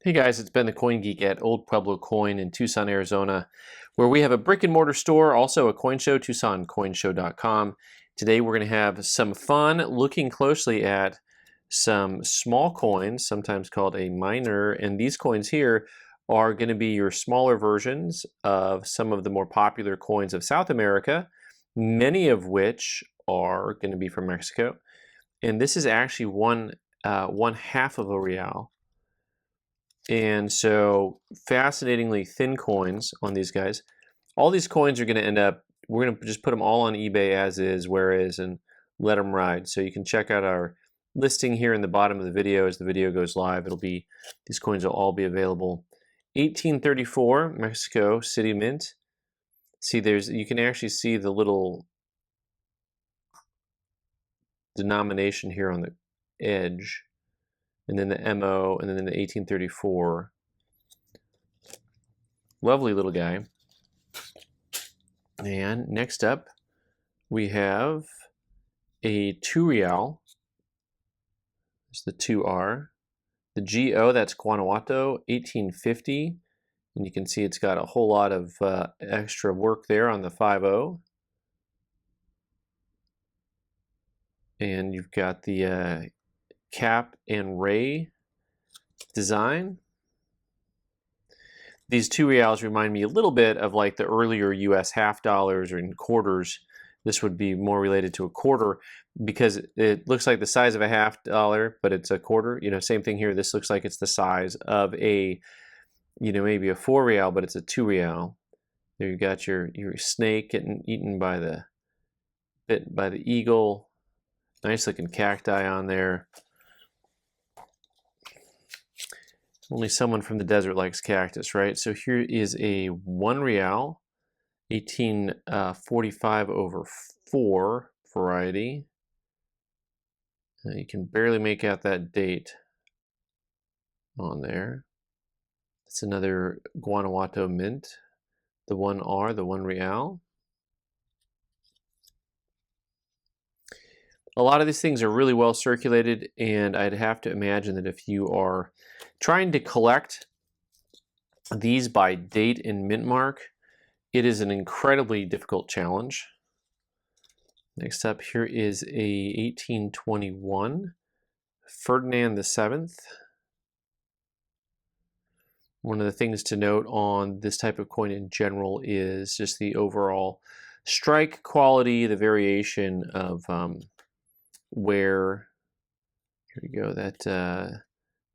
Hey guys, it's Ben the Coin Geek at Old Pueblo Coin in Tucson, Arizona, where we have a brick and mortar store, also a coin show, TucsonCoinshow.com. Today we're going to have some fun looking closely at some small coins, sometimes called a minor, and these coins here are going to be your smaller versions of some of the more popular coins of South America, many of which are going to be from Mexico. And this is actually one half of a real. And so fascinatingly thin coins on these guys. All these coins are going to end up, we're going to just put them all on eBay as is, where is, and let them ride. So you can check out our listing here in the bottom of the video as the video goes live. These coins will all be available. 1834 Mexico City Mint. See, you can actually see the little denomination here on the edge. And then the MO, and then the 1834. Lovely little guy. And next up, we have a 2 real. There's the 2R. The GO, that's Guanajuato, 1850. And you can see it's got a whole lot of extra work there on the 50. And you've got the cap and ray design. These 2 reals remind me a little bit of like the earlier US half dollars or in quarters. This would be more related to a quarter because it looks like the size of a half dollar, but it's a quarter. You know, same thing here. This looks like it's the size of a, maybe a 4 real, but it's a 2 real. There you got your snake getting eaten by the eagle. Nice looking cacti on there. Only someone from the desert likes cactus, right? So here is a 1 real, 1845/4 variety. You can barely make out that date on there. It's another Guanajuato mint, the 1R, the 1 real. A lot of these things are really well circulated, and I'd have to imagine that if you are trying to collect these by date and mint mark, it is an incredibly difficult challenge. Next up here is a 1821 Ferdinand VII. One of the things to note on this type of coin in general is just the overall strike quality, the variation of where, here we go, that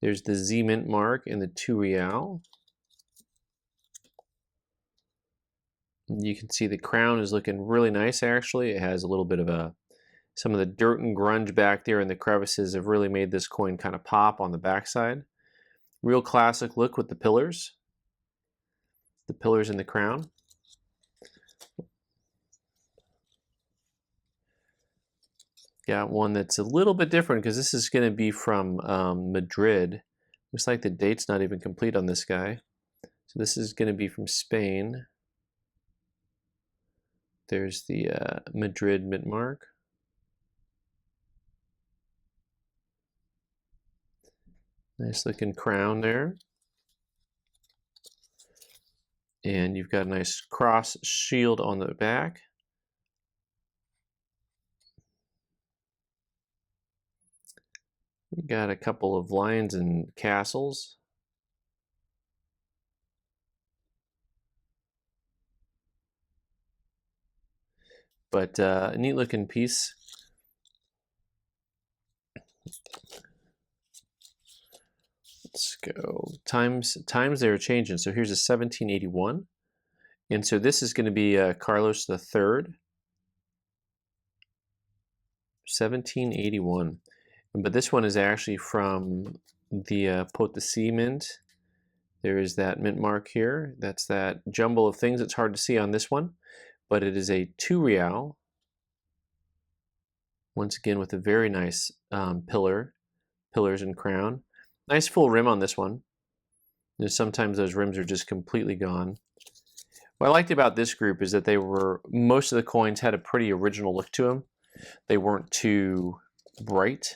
there's the Z mint mark and the 2 real. You can see the crown is looking really nice actually. It has a little bit of some of the dirt and grunge back there, and the crevices have really made this coin kind of pop on the backside. Real classic look with the pillars in the crown. Got one that's a little bit different because this is going to be from Madrid. Looks like the date's not even complete on this guy. So this is going to be from Spain. There's the Madrid mint mark. Nice looking crown there. And you've got a nice cross shield on the back. We got a couple of lions and castles. But a neat looking piece. Let's go. Times they are changing. So here's a 1781. And so this is going to be Carlos III. 1781. But this one is actually from the Potosi mint. There is that mint mark here. That's that jumble of things. It's hard to see on this one, but it is a 2 real. Once again with a very nice pillars and crown. Nice full rim on this one. Sometimes those rims are just completely gone. What I liked about this group is that most of the coins had a pretty original look to them. They weren't too bright.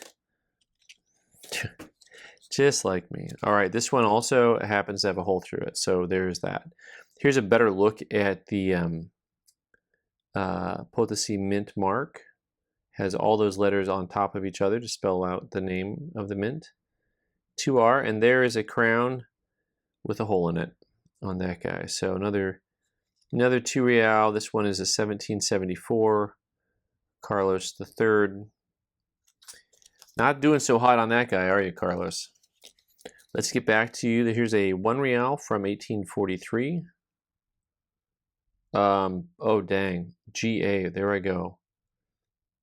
Just like me. All right, this one also happens to have a hole through it, so there's that. Here's a better look at the Potosi mint mark. Has all those letters on top of each other to spell out the name of the mint. 2R, and there is a crown with a hole in it on that guy. So another 2 real. This one is a 1774 Carlos III. Not doing so hot on that guy, are you, Carlos? Let's get back to you. Here's a 1 real from 1843. Oh dang, GA. There I go.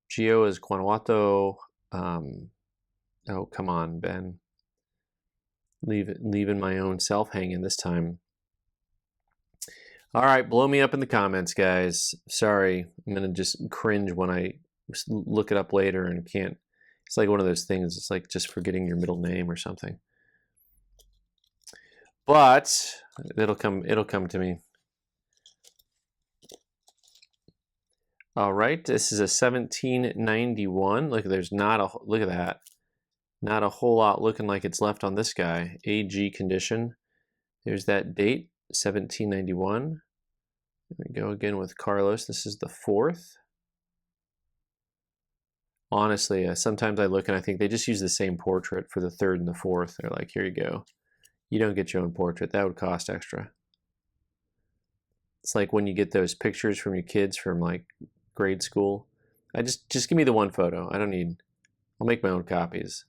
Geo is Guanajuato. Oh come on, Ben. Leaving my own self hanging this time. All right, blow me up in the comments, guys. Sorry, I'm gonna just cringe when I look it up later and can't. It's like one of those things. It's like just forgetting your middle name or something. But it'll come to me. All right, this is a 1791. Look, there's not a look at that. Not a whole lot looking like it's left on this guy. AG condition. There's that date, 1791. Here we go again with Carlos. This is the 4th. Honestly, sometimes I look and I think they just use the same portrait for the 3rd and the 4th. They're like, here you go. You don't get your own portrait. That would cost extra. It's like when you get those pictures from your kids from like grade school. I just give me the one photo. I don't need. I'll make my own copies.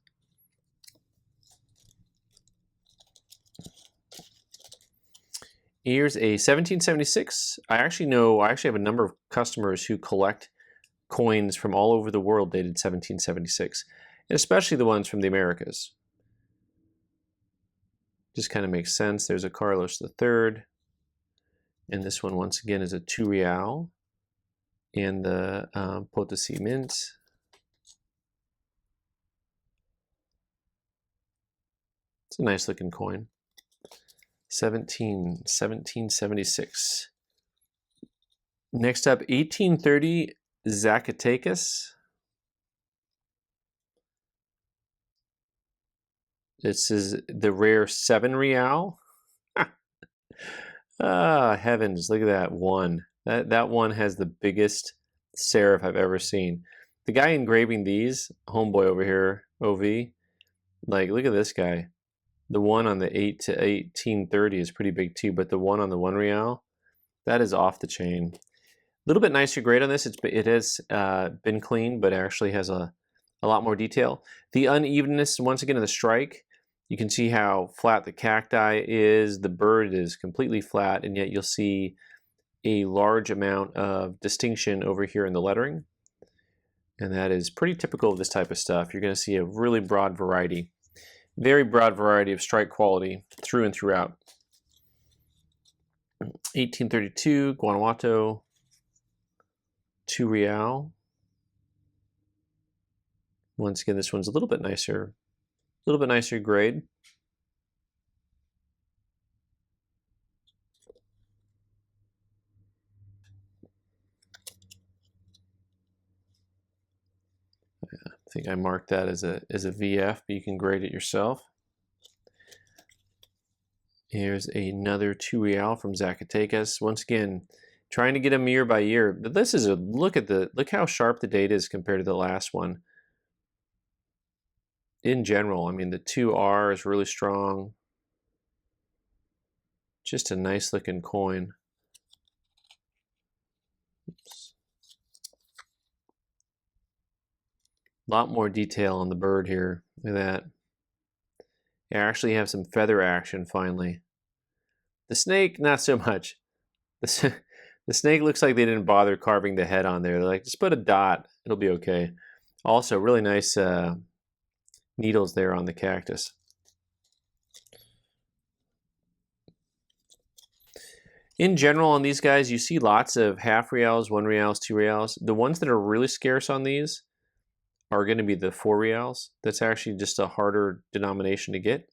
Here's a 1776. I actually have a number of customers who collect coins from all over the world dated 1776, and especially the ones from the Americas. Just kind of makes sense. There's a Carlos III, and this one once again is a 2 real, and the Potosi mint. It's a nice looking coin. 1776. Next up, 1830 Zacatecas. This is the rare 7 real. Ah, heavens, look at that one. That one has the biggest serif I've ever seen. The guy engraving these, homeboy over here, OV, like, look at this guy. The one on the 8 to 1830 is pretty big too, but the one on the 1 real, that is off the chain. A little bit nicer grade on this. It has been cleaned, but actually has a lot more detail. The unevenness, once again, in the strike, you can see how flat the cacti is. The bird is completely flat, and yet you'll see a large amount of distinction over here in the lettering. And that is pretty typical of this type of stuff. You're going to see a really broad variety. Very broad variety of strike quality through and throughout. 1832, Guanajuato, 2 real. Once again, this one's a little bit nicer grade. I think I marked that as a VF, but you can grade it yourself. Here's another 2 real from Zacatecas. Once again, trying to get them year by year. But this is a look how sharp the date is compared to the last one. In general, I mean, the 2R is really strong. Just a nice looking coin. Oops. A lot more detail on the bird here. Look at that. I actually have some feather action finally. The snake, not so much. The snake looks like they didn't bother carving the head on there. They're like, just put a dot. It'll be okay. Also, really nice needles there on the cactus. In general, on these guys, you see lots of half reals, 1 reals, 2 reals. The ones that are really scarce on these are going to be the 4 reals. That's actually just a harder denomination to get.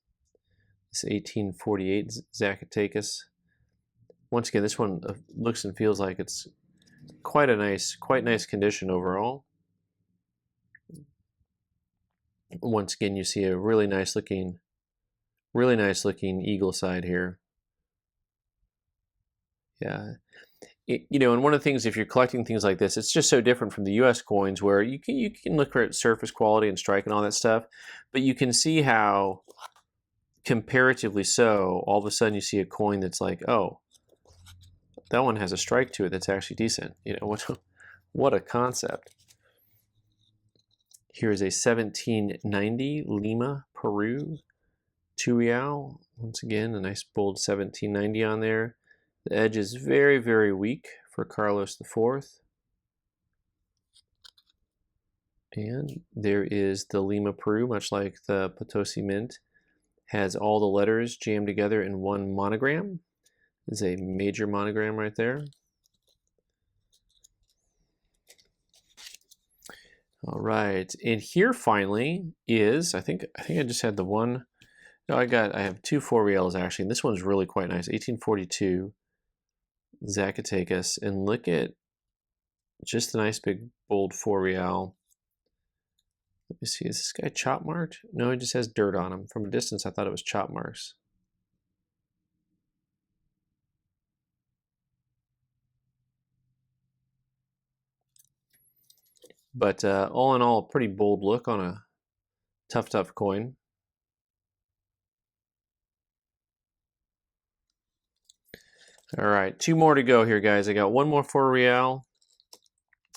This 1848 Zacatecas. Once again, this one looks and feels like it's quite nice condition overall. Once again, you see a really nice looking Really nice looking eagle side here. Yeah. You know, and one of the things, if you're collecting things like this, it's just so different from the U.S. coins, where you can look at surface quality and strike and all that stuff, but you can see how, comparatively so, all of a sudden you see a coin that's like, oh, that one has a strike to it that's actually decent. You know, what a concept. Here is a 1790 Lima, Peru, 2 real. Once again, a nice bold 1790 on there. The edge is very, very weak for Carlos IV. And there is the Lima, Peru, much like the Potosi Mint. Has all the letters jammed together in one monogram. There's a major monogram right there. All right, and here finally is, I think I just had the one. No, I have 2 4 reals actually, and this one's really quite nice. 1842 Zacatecas, and look at just a nice big bold 4 real. Let me see, is this guy chop marked? No, he just has dirt on him. From a distance, I thought it was chop marks. But all in all, a pretty bold look on a tough coin. All right, 2 more to go here, guys. I got 1 more 4 real.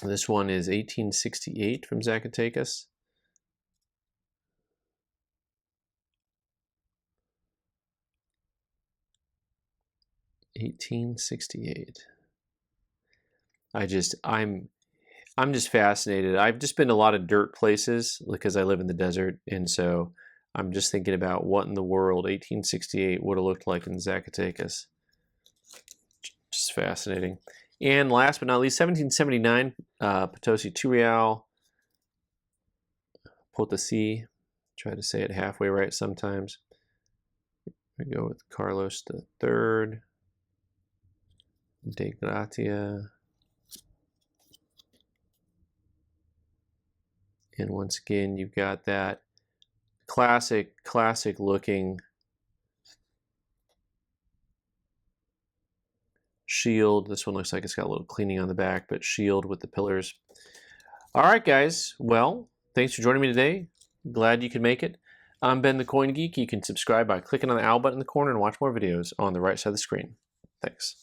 This one is 1868 from Zacatecas. $18.68. I'm just fascinated. I've just been to a lot of dirt places because I live in the desert, and so I'm just thinking about what in the world 1868 would have looked like in Zacatecas. Just fascinating. And last but not least, 1779 Potosi 2 real. Potosi. Try to say it halfway right sometimes. We go with Carlos III. De Gratia. And once again, you've got that classic looking shield. This one looks like it's got a little cleaning on the back, but shield with the pillars. All right, guys. Well, thanks for joining me today. Glad you could make it. I'm Ben the Coin Geek. You can subscribe by clicking on the owl button in the corner and watch more videos on the right side of the screen. Thanks.